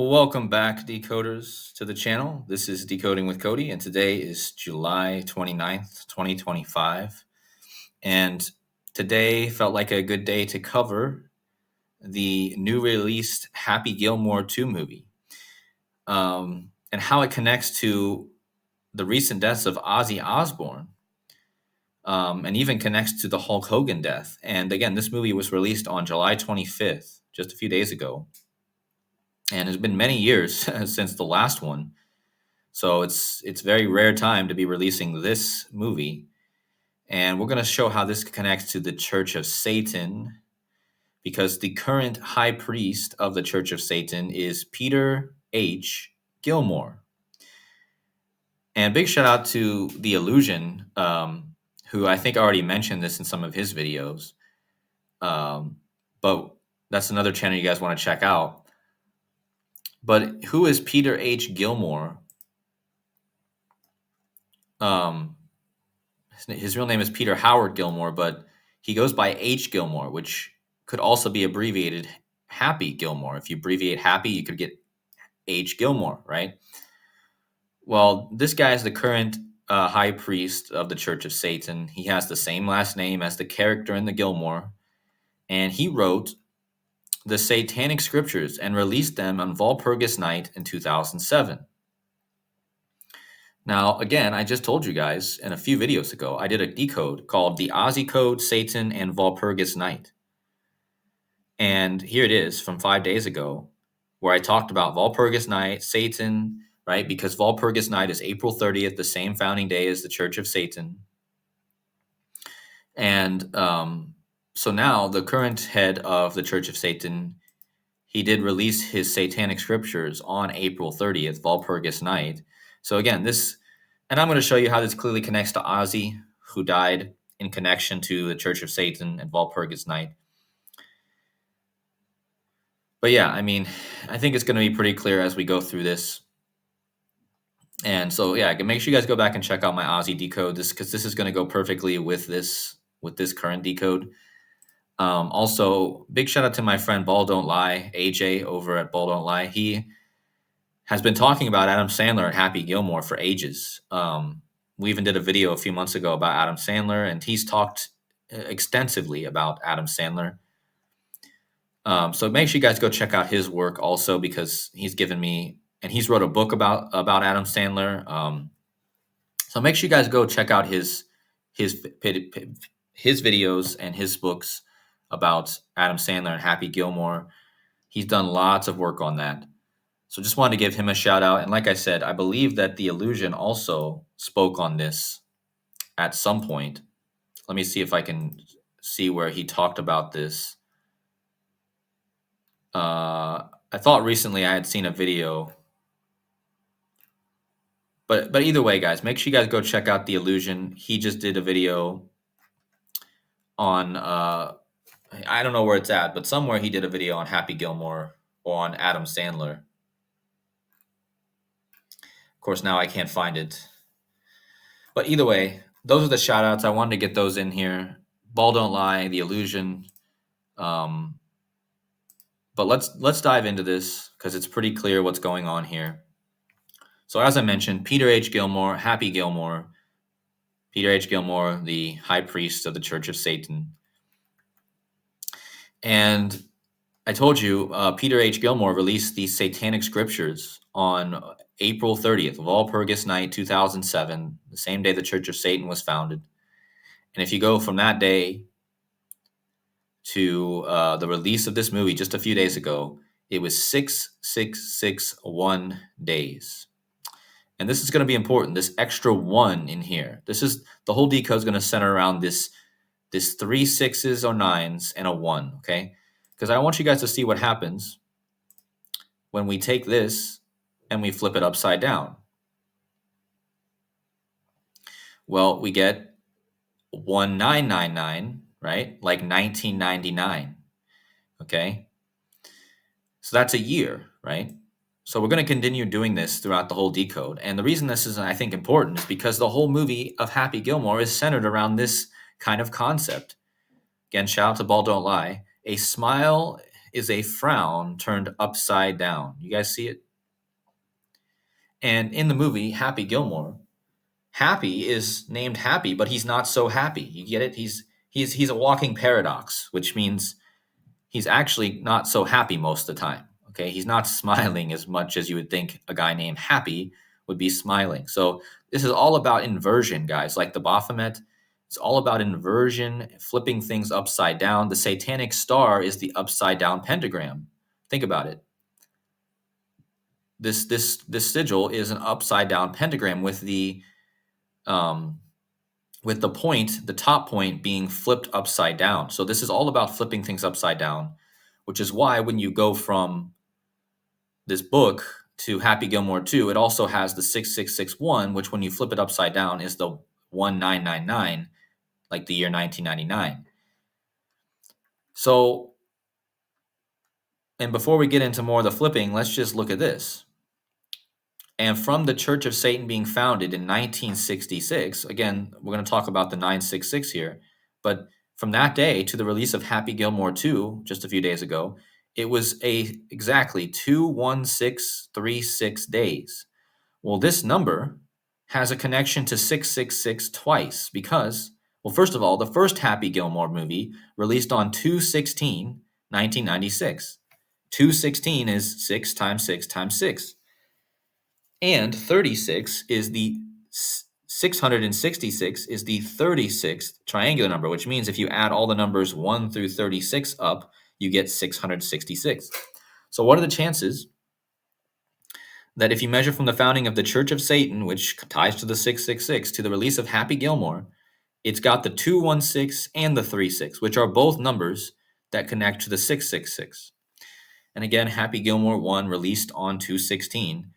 Welcome back, decoders, to the channel. This is Decoding with Cody, and today is July 29th, 2025. And today felt like a good day to cover the new released Happy Gilmore 2 movie and how it connects to the recent deaths of Ozzy Osbourne and even connects to the Hulk Hogan death. And again, this movie was released on July 25th, just a few days ago. And it's been many years since the last one. So it's very rare time to be releasing this movie. And we're going to show how this connects to the Church of Satan, because the current high priest of the Church of Satan is Peter H. Gilmore. And big shout out to The Illusion, who I think already mentioned this in some of his videos. But that's another channel you guys want to check out. But who is Peter H. Gilmore? His real name is Peter Howard Gilmore, but he goes by H. Gilmore, which could also be abbreviated Happy Gilmore. If you abbreviate Happy, you could get H. Gilmore, right? Well, this guy is the current high priest of the Church of Satan. He has the same last name as the character in the Gilmore, and he wrote the Satanic scriptures and released them on Walpurgis Night in 2007. Now, again, I just told you guys in a few videos ago, I did a decode called the Ozzy Code, Satan, and Walpurgis Night. And here it is from 5 days ago, where I talked about Walpurgis Night, Satan, right? Because Walpurgis Night is April 30th, the same founding day as the Church of Satan. And so now the current head of the Church of Satan, he did release his satanic scriptures on April 30th, Walpurgis Night. So again, and I'm going to show you how this clearly connects to Ozzy, who died in connection to the Church of Satan and Walpurgis Night. But yeah, I mean, I think it's going to be pretty clear as we go through this. And so yeah, make sure you guys go back and check out my Ozzy decode, because this is going to go perfectly with this current decode. Also, big shout out to my friend Ball Don't Lie, AJ over at Ball Don't Lie. He has been talking about Adam Sandler and Happy Gilmore for ages. We even did a video a few months ago about Adam Sandler, and he's talked extensively about Adam Sandler. So make sure you guys go check out his work also, because he's given me, and he's wrote a book about Adam Sandler. So make sure you guys go check out his videos and his books about Adam Sandler and Happy Gilmore. He's done lots of work on that. So just wanted to give him a shout out. And like I said, I believe that The Illusion also spoke on this at some point. Let me see if I can see where he talked about this. I thought recently I had seen a video. But either way, guys, make sure you guys go check out The Illusion. He just did a video on, I don't know where it's at, but somewhere he did a video on Happy Gilmore or on Adam Sandler. Of course, now I can't find it. But either way, those are the shout outs. I wanted to get those in here. Ball Don't Lie, The Illusion. But let's dive into this, because it's pretty clear what's going on here. So as I mentioned, Peter H. Gilmore, Happy Gilmore. Peter H. Gilmore, the high priest of the Church of Satan. And I told you, Peter H. Gilmore released these satanic scriptures on April 30th, Walpurgis Night, 2007, the same day the Church of Satan was founded. And if you go from that day to the release of this movie just a few days ago, it was 6661 days. And this is going to be important, this extra one in here. The whole decode is going to center around this 3 6s or 9s and a 1, okay? Because I want you guys to see what happens when we take this and we flip it upside down. Well, we get 1999, right? Like 1999, okay? So that's a year, right? So we're going to continue doing this throughout the whole decode. And the reason this is, I think, important is because the whole movie of Happy Gilmore is centered around this kind of concept. Again, shout out to Ball Don't Lie. A smile is a frown turned upside down. You guys see it? And in the movie Happy Gilmore, Happy is named Happy, but he's not so happy. You get it? He's a walking paradox, which means he's actually not so happy most of the time. Okay, he's not smiling as much as you would think a guy named Happy would be smiling. So this is all about inversion, guys. Like the Baphomet, it's all about inversion, flipping things upside down. The Satanic star is the upside down pentagram. Think about it. This sigil is an upside down pentagram um, with the top point being flipped upside down. So this is all about flipping things upside down, which is why when you go from this book to Happy Gilmore 2, it also has the 6661, which when you flip it upside down is the 1999, like the year 1999. So, and before we get into more of the flipping, let's just look at this. And from the Church of Satan being founded in 1966, again, we're going to talk about the 966 here, but from that day to the release of Happy Gilmore 2 just a few days ago, it was exactly 21636 days. Well, this number has a connection to 666 twice because, well, first of all, the first Happy Gilmore movie released on 2/16/1996. 216 is 6 times 6 times 6. And 36 is the 666 is the 36th triangular number, which means if you add all the numbers 1 through 36 up, you get 666. So what are the chances that if you measure from the founding of the Church of Satan, which ties to the 666, to the release of Happy Gilmore, it's got the 216 and the 36, which are both numbers that connect to the 666. And again, Happy Gilmore 1 released on 216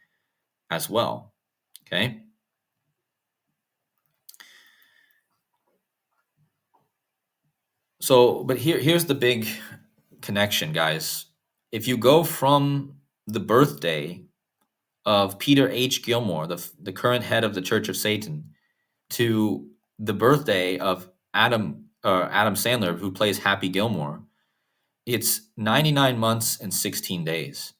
as well. Okay. So, but here's the big connection, guys. If you go from the birthday of Peter H. Gilmore, the current head of the Church of Satan, to the birthday of Adam Sandler, who plays Happy Gilmore, it's 99 months and 16 days.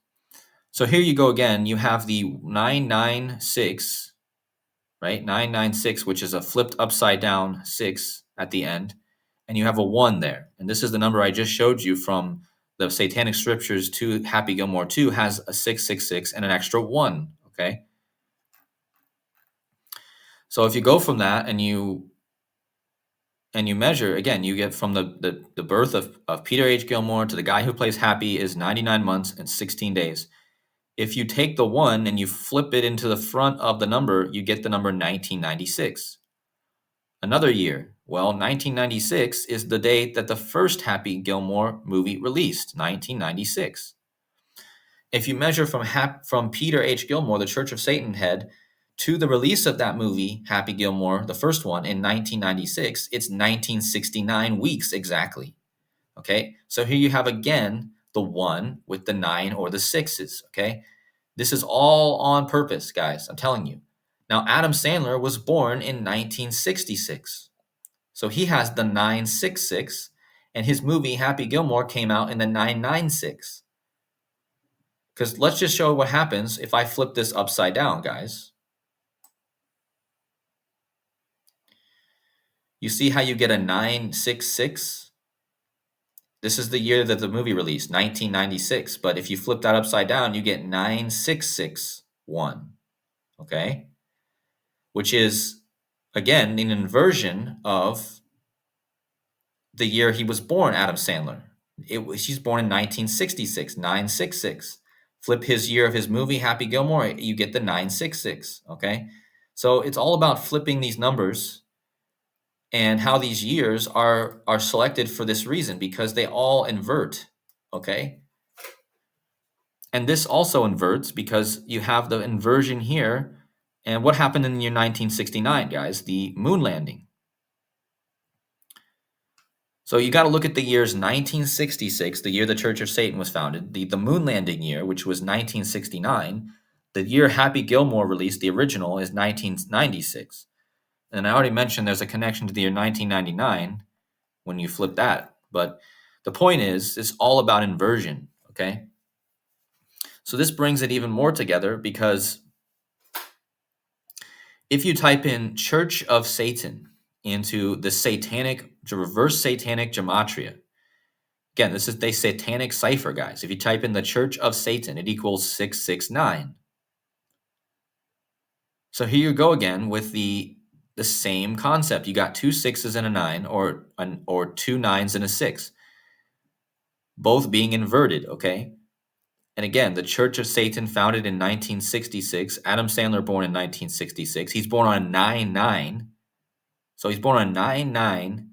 So here you go again. You have the 996, right? 996, which is a flipped upside down 6 at the end. And you have a 1 there. And this is the number I just showed you from the Satanic Scriptures to Happy Gilmore 2 has a 666 and an extra 1, okay? So if you go from that and you measure, again, you get from the birth of Peter H. Gilmore to the guy who plays Happy is 99 months and 16 days. If you take the 1 and you flip it into the front of the number, you get the number 1996. Another year. Well, 1996 is the date that the first Happy Gilmore movie released, 1996. If you measure from Peter H. Gilmore, the Church of Satan head, to the release of that movie, Happy Gilmore, the first one, in 1996, it's 1969 weeks exactly. Okay, so here you have again the 1 with the 9 or the 6s. Okay, this is all on purpose, guys. I'm telling you. Now, Adam Sandler was born in 1966. So he has the 966, and his movie Happy Gilmore came out in the 996. Because let's just show what happens if I flip this upside down, guys. You see how you get a 966? This is the year that the movie released, 1996. But if you flip that upside down, you get 9661. Okay? Which is, again, an inversion of the year he was born, Adam Sandler. He's born in 1966, 966. Flip his year of his movie, Happy Gilmore, you get the 966. Okay? So it's all about flipping these numbers and how these years are selected for this reason, because they all invert. Okay? And this also inverts because you have the inversion here. And what happened in the year 1969, guys? The moon landing. So you got to look at the years 1966, the year the Church of Satan was founded, the moon landing year, which was 1969. The year Happy Gilmore released, the original, is 1996. And I already mentioned there's a connection to the year 1999 when you flip that. But the point is, it's all about inversion. Okay. So this brings it even more together, because if you type in Church of Satan into the reverse satanic gematria, again, this is the satanic cipher, guys. If you type in the Church of Satan, it equals 669. So here you go again with the same concept. You got two sixes and a nine, or two nines and a six, both being inverted, okay? And again, the Church of Satan, founded in 1966. Adam Sandler born in 1966. He's born on 9/9. So he's born on 9/9,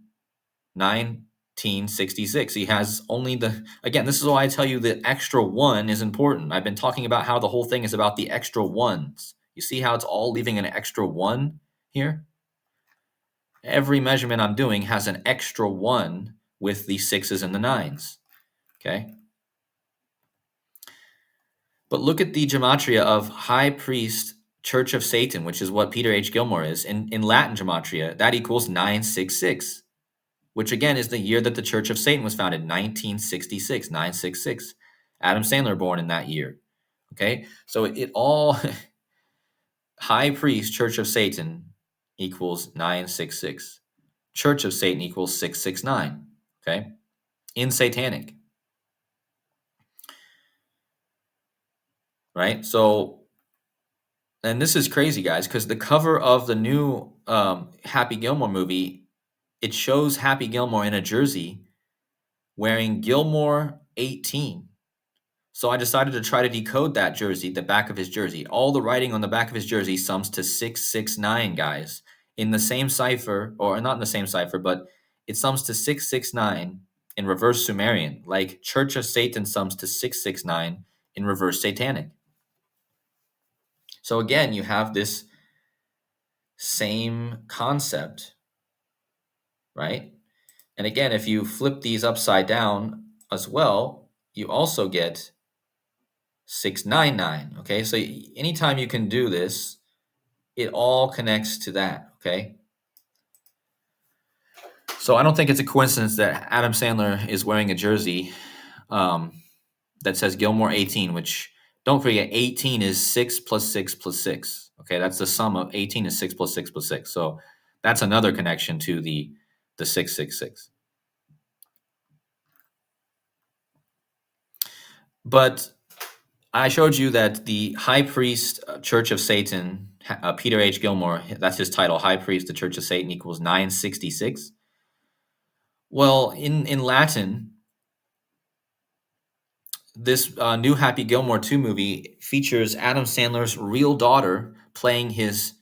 1966. He has only again, this is why I tell you the extra one is important. I've been talking about how the whole thing is about the extra ones. You see how it's all leaving an extra one here? Every measurement I'm doing has an extra one with the sixes and the nines. Okay? But look at the gematria of High Priest Church of Satan, which is what Peter H. Gilmore is. In Latin gematria, that equals 966, which again is the year that the Church of Satan was founded, 1966, 966. Adam Sandler born in that year. Okay? So it all High Priest Church of Satan equals 966. Church of Satan equals 669. Okay? In Satanic. Right? So, and this is crazy, guys, because the cover of the new Happy Gilmore movie, it shows Happy Gilmore in a jersey wearing Gilmore 18. So I decided to try to decode that jersey, the back of his jersey. All the writing on the back of his jersey sums to 669, guys. In the same cipher, or not in the same cipher, but it sums to 669 in reverse Sumerian, like Church of Satan sums to 669 in reverse Satanic. So again, you have this same concept, right? And again, if you flip these upside down as well, you also get 699. Okay, so anytime you can do this, it all connects to that. Okay, so I don't think it's a coincidence that Adam Sandler is wearing a jersey that says Gilmore 18, which, don't forget, 18 is 6 plus 6 plus 6. Okay, that's the sum of 18 is 6 plus 6 plus 6. So that's another connection to the 666. But I showed you that the High Priest Church of Satan, Peter H. Gilmore, that's his title, High Priest, the Church of Satan equals 966. Well, in Latin, this new Happy Gilmore 2 movie features Adam Sandler's real daughter playing his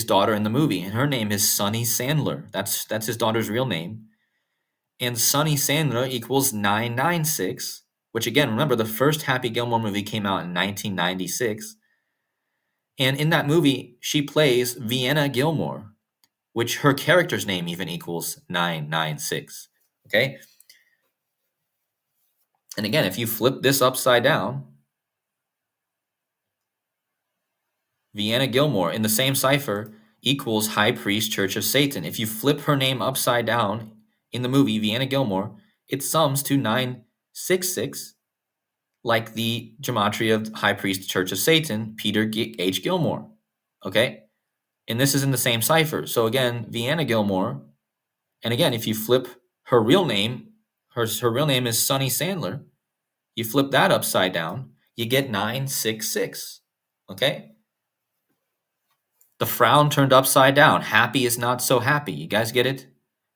daughter in the movie, and her name is Sunny Sandler. That's his daughter's real name. And Sunny Sandler equals 996, which again, remember, the first Happy Gilmore movie came out in 1996. And in that movie, she plays Vienna Gilmore, which her character's name even equals 996. Okay? And again, if you flip this upside down, Vienna Gilmore in the same cipher equals High Priest Church of Satan. If you flip her name upside down in the movie Vienna Gilmore, it sums to 966, like the gematria of High Priest Church of Satan, Peter H. Gilmore. Okay? And this is in the same cipher. So again, Vienna Gilmore, and again, if you flip her real name, her real name is Sunny Sandler. You flip that upside down, you get 966. Okay? The frown turned upside down. Happy is not so happy. You guys get it?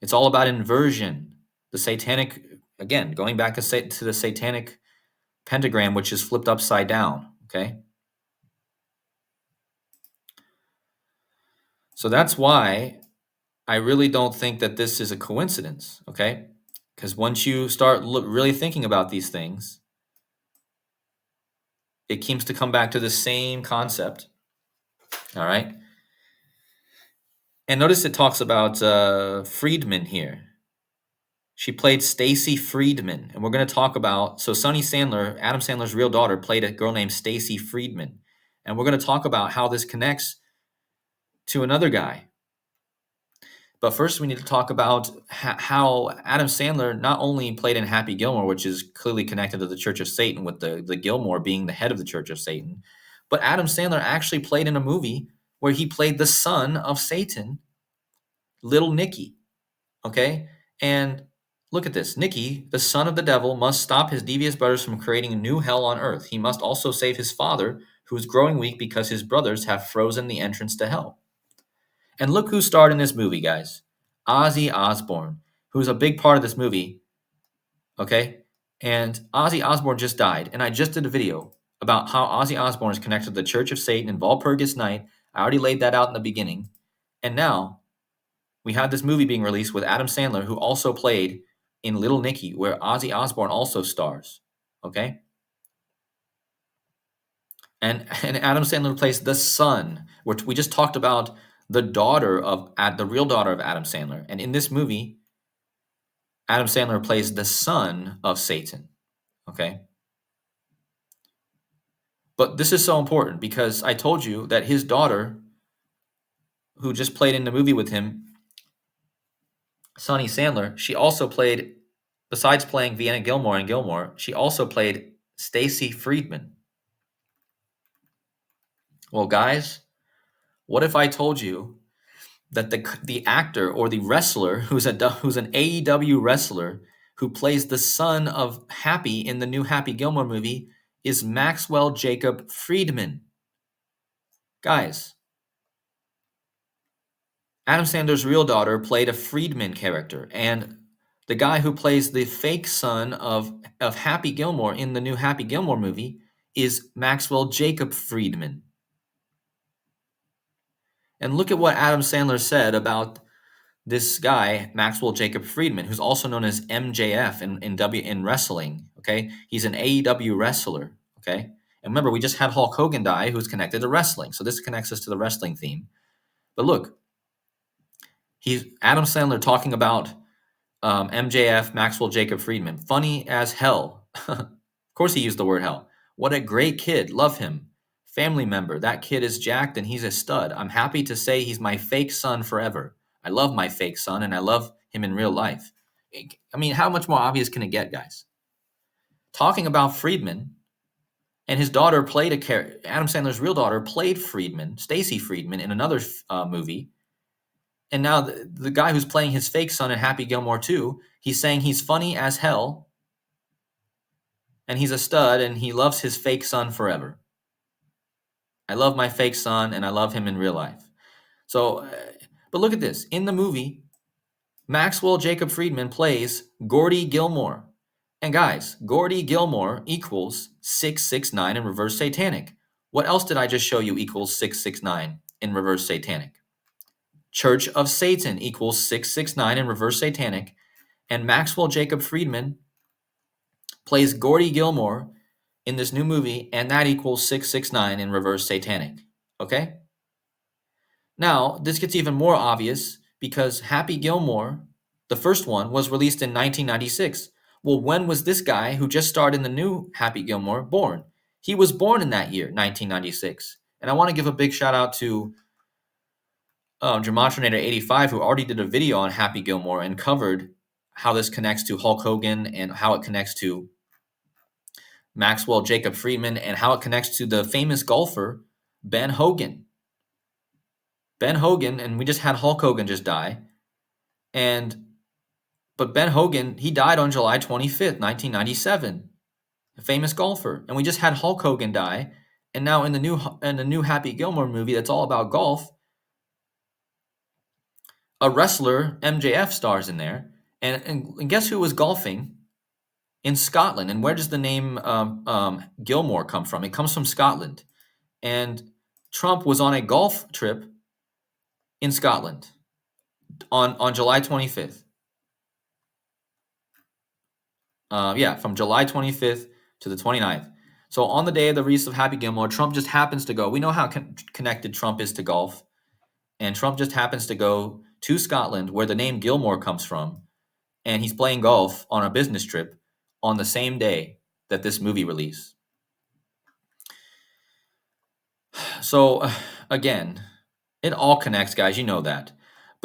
It's all about inversion. The satanic, again, going back to the satanic pentagram, which is flipped upside down. Okay? So that's why I really don't think that this is a coincidence. Okay? Because once you start really thinking about these things, it seems to come back to the same concept. All right? And notice it talks about Friedman here. She played Stacy Friedman, and we're going to talk about, so Sunny Sandler, Adam Sandler's real daughter, played a girl named Stacy Friedman, and we're going to talk about how this connects to another guy. But first, we need to talk about how Adam Sandler not only played in Happy Gilmore, which is clearly connected to the Church of Satan, with the Gilmore being the head of the Church of Satan, but Adam Sandler actually played in a movie where he played the son of Satan, Little Nicky. Okay? And look at this. Nicky, the son of the devil, must stop his devious brothers from creating a new hell on earth. He must also save his father, who is growing weak because his brothers have frozen the entrance to hell. And look who starred in this movie, guys. Ozzy Osbourne, who's a big part of this movie. Okay? And Ozzy Osbourne just died. And I just did a video about how Ozzy Osbourne is connected to the Church of Satan and Walpurgis Night. I already laid that out in the beginning. And now we had this movie being released with Adam Sandler, who also played in Little Nicky, where Ozzy Osbourne also stars. Okay? And Adam Sandler plays the son, which we just talked about the real daughter of Adam Sandler. And in this movie, Adam Sandler plays the son of Satan. Okay? But this is so important because I told you that his daughter, who just played in the movie with him, Sonny Sandler, she also played, besides playing Vienna Gilmore in Gilmore, she also played Stacy Friedman. Well, guys, what if I told you that the actor or the wrestler who's an AEW wrestler who plays the son of Happy in the new Happy Gilmore movie is Maxwell Jacob Friedman? Guys, Adam Sandler's real daughter played a Friedman character, and the guy who plays the fake son of Happy Gilmore in the new Happy Gilmore movie is Maxwell Jacob Friedman. And look at what Adam Sandler said about this guy, Maxwell Jacob Friedman, who's also known as MJF in wrestling. Okay, he's an AEW wrestler. Okay, and remember, we just had Hulk Hogan die, who's connected to wrestling. So this connects us to the wrestling theme. But look, he's Adam Sandler talking about MJF, Maxwell Jacob Friedman. Funny as hell. Of course, he used the word hell. What a great kid. Love him. Family member. That kid is jacked and he's a stud. I'm happy to say he's my fake son forever. I love my fake son and I love him in real life. I mean, how much more obvious can it get, guys? Talking about Friedman, and his daughter played a character. Adam Sandler's real daughter played Friedman, Stacy Friedman, in another movie. And now the guy who's playing his fake son in Happy Gilmore 2, he's saying he's funny as hell and he's a stud and he loves his fake son forever. I love my fake son and I love him in real life. So, but look at this. In the movie, Maxwell Jacob Friedman plays Gordy Gilmore. And guys, Gordy Gilmore equals 669 in reverse satanic. What else did I just show you equals 669 in reverse satanic? Church of Satan equals 669 in reverse satanic. And Maxwell Jacob Friedman plays Gordy Gilmore in this new movie, and that equals 669 in reverse satanic. Okay? Now, this gets even more obvious because Happy Gilmore, the first one, was released in 1996. Well, when was this guy who just starred in the new Happy Gilmore born? He was born in that year, 1996. And I want to give a big shout out to Gematria 85, who already did a video on Happy Gilmore and covered how this connects to Hulk Hogan and how it connects to Maxwell Jacob Friedman and how it connects to the famous golfer Ben Hogan. Ben Hogan, and we just had Hulk Hogan just die. But Ben Hogan, he died on July 25th, 1997. A famous golfer. And we just had Hulk Hogan die. And now in the new Happy Gilmore movie that's all about golf, a wrestler, MJF, stars in there. And guess who was golfing in Scotland? And where does the name Gilmore come from? It comes from Scotland. And Trump was on a golf trip in Scotland on July 25th. From July 25th to the 29th. So on the day of the release of Happy Gilmore, Trump just happens to go. We know how connected Trump is to golf. And Trump just happens to go to Scotland, where the name Gilmore comes from. And he's playing golf on a business trip on the same day that this movie released. So, again, it all connects, guys. You know that.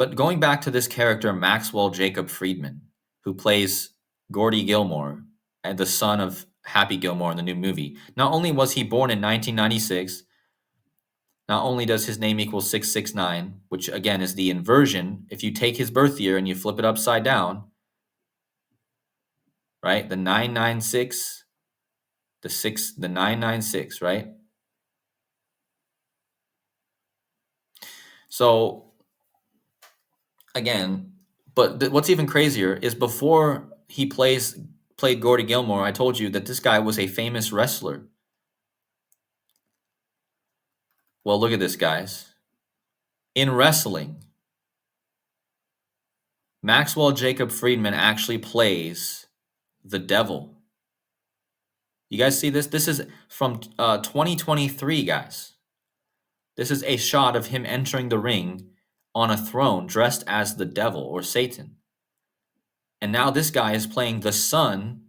But going back to this character, Maxwell Jacob Friedman, who plays Gordy Gilmore, and the son of Happy Gilmore in the new movie. Not only was he born in 1996, not only does his name equal 669, which again is the inversion. If you take his birth year and you flip it upside down, right? The 996, the 996, right? So again, but what's even crazier is before he played Gordy Gilmore, I told you that this guy was a famous wrestler. Well, look at this, guys. In wrestling, Maxwell Jacob Friedman actually plays the devil. You guys see this? This is from 2023, guys. This is a shot of him entering the ring on a throne dressed as the devil or Satan. And now this guy is playing the son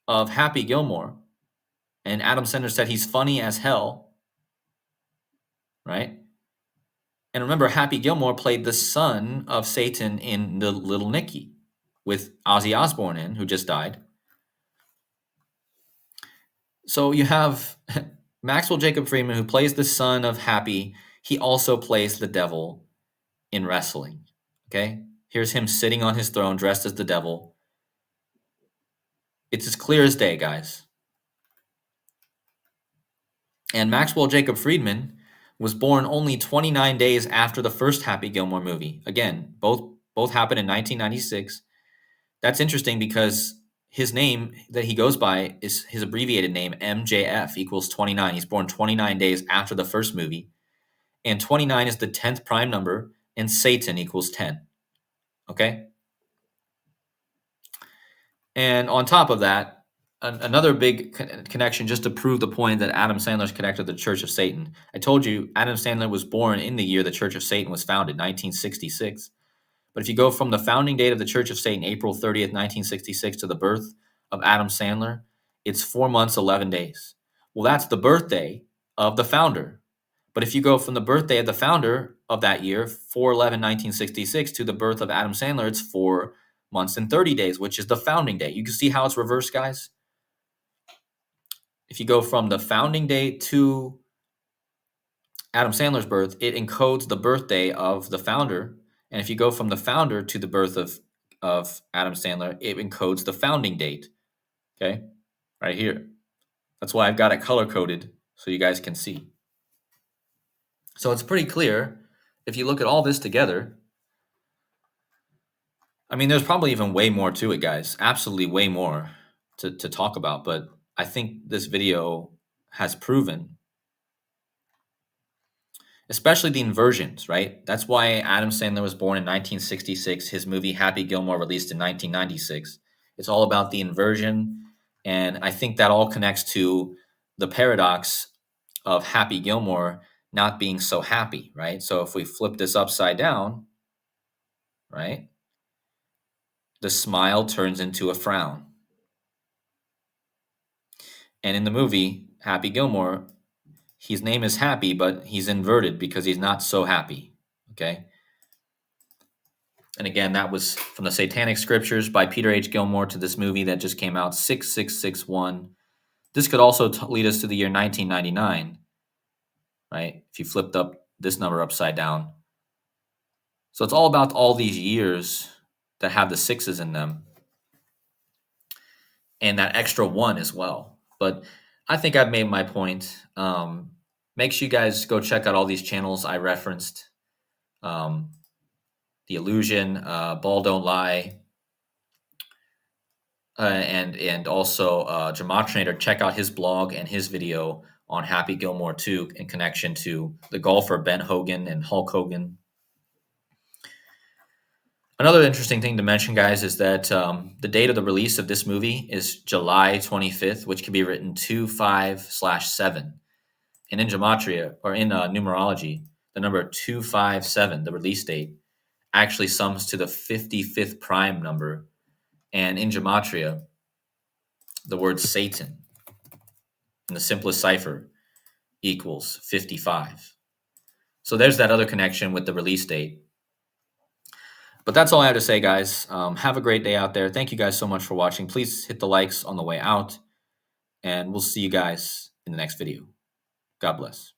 of Happy Gilmore. And Adam Sandler said he's funny as hell, right? And remember, Happy Gilmore played the son of Satan in the Little Nicky with Ozzy Osbourne in, who just died. So you have Maxwell Jacob Friedman, who plays the son of Happy. He also plays the devil in wrestling. Okay? Here's him sitting on his throne dressed as the devil. It's as clear as day, guys. And Maxwell Jacob Friedman was born only 29 days after the first Happy Gilmore movie. Again, both happened in 1996. That's interesting because his name that he goes by is his abbreviated name, MJF, equals 29. He's born 29 days after the first movie. And 29 is the 10th prime number, and Satan equals 10. Okay? And on top of that, another big connection just to prove the point that Adam Sandler's connected to the Church of Satan. I told you Adam Sandler was born in the year the Church of Satan was founded, 1966. But if you go from the founding date of the Church of Satan, April 30th, 1966, to the birth of Adam Sandler, it's 4 months, 11 days. Well, that's the birthday of the founder. But if you go from the birthday of the founder of that year, 4/11/1966, to the birth of Adam Sandler, it's 4 months and 30 days, which is the founding date. You can see how it's reversed, guys. If you go from the founding date to Adam Sandler's birth, it encodes the birthday of the founder. And if you go from the founder to the birth of Adam Sandler, it encodes the founding date. Okay? Right here. That's why I've got it color coded so you guys can see. So it's pretty clear if you look at all this together. I mean, there's probably even way more to it, guys. Absolutely way more to talk about. But I think this video has proven, especially the inversions, right? That's why Adam Sandler was born in 1966. His movie Happy Gilmore released in 1996. It's all about the inversion. And I think that all connects to the paradox of Happy Gilmore not being so happy, right? So if we flip this upside down, right, the smile turns into a frown. And in the movie, Happy Gilmore, his name is Happy, but he's inverted because he's not so happy, okay? And again, that was from the Satanic Scriptures by Peter H. Gilmore to this movie that just came out, 6661. This could also lead us to the year 1999, right? If you flipped up this number upside down. So it's all about all these years that have the sixes in them and that extra one as well. But I think I've made my point. Make sure you guys go check out all these channels I referenced. The Illusion, Ball Don't Lie, and also Gematria. Check out his blog and his video on Happy Gilmore 2 in connection to the golfer Ben Hogan and Hulk Hogan. Another interesting thing to mention, guys, is that the date of the release of this movie is July 25th, which can be written 25/7. And in Gematria, or in numerology, the number 257, the release date, actually sums to the 55th prime number. And in Gematria, the word Satan in the simplest cipher equals 55. So there's that other connection with the release date. But that's all I have to say, guys. Have a great day out there. Thank you guys so much for watching. Please hit the likes on the way out, and we'll see you guys in the next video. God bless.